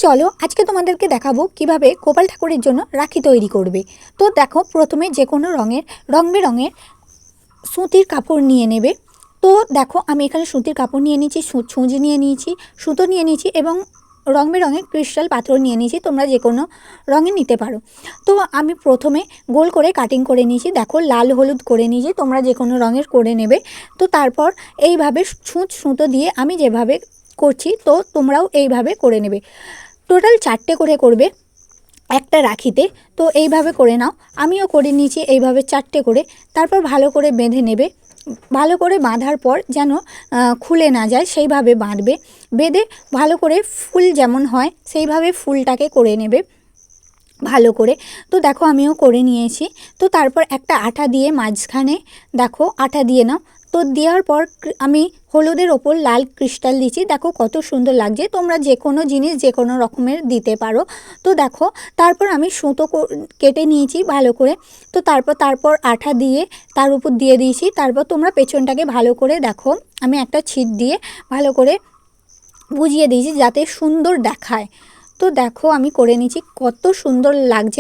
চলো আজকে তোমাদেরকে দেখাবো কিভাবে গোপাল ঠাকুরের জন্য রাখি তৈরি করবে। তো দেখো, প্রথমে যে কোনো রং বেরঙের সুতির কাপড় নিয়ে নেবে। তো দেখো, আমি এখানে সুতির কাপড় নিয়ে নিয়েছি, ছুঁচি নিয়ে নিয়েছি, সুতো নিয়ে নিয়েছি এবং রং বেরঙের ক্রিস্টাল পাথর নিয়ে নিয়েছি। তোমরা যে কোনো রঙের নিতে পারো। তো আমি প্রথমে গোল করে কাটিং করে নিয়েছি। দেখো, লাল হলুদ করে নিয়েছি, তোমরা যে কোনো রঙের করে নেবে। তো তারপর এইভাবে সুতো দিয়ে আমি যেভাবে করছি, তো তোমরাও এইভাবে করে নেবে। টোটাল 4টে করে করবে একটা রাখিতে। তো এইভাবে করে নাও, আমিও করে নিয়েছি এইভাবে 4টে করে। তারপর ভালো করে বেঁধে নেবে। ভালো করে বাঁধার পর যেন খুলে না যায় সেইভাবে বাঁধবে। বেঁধে ভালো করে ফুল যেমন হয় সেইভাবে ফুলটাকে করে নেবে ভালো করে। তো দেখো, আমিও করে নিয়েছি। তো তারপর একটা আঠা দিয়ে মাঝখানে দেখো আঠা দিয়ে নাও। তো দেওয়ার পর আমি হলুদের ওপর লাল ক্রিস্টাল দিচ্ছি। দেখো কত সুন্দর লাগছে। তোমরা যে কোনো জিনিস যে কোনো রকমের দিতে পারো। তো দেখো, তারপর আমি সুতো কেটে নিয়েছি ভালো করে। তো তারপর আঠা দিয়ে তার উপর দিয়ে দিয়েছি। তারপর তোমরা পেছনটাকে ভালো করে দেখো, আমি একটা ছিট দিয়ে ভালো করে বুঝিয়ে দিয়েছি যাতে সুন্দর দেখায়। তো দেখো, আমি করে নিয়েছি, কত সুন্দর লাগছে।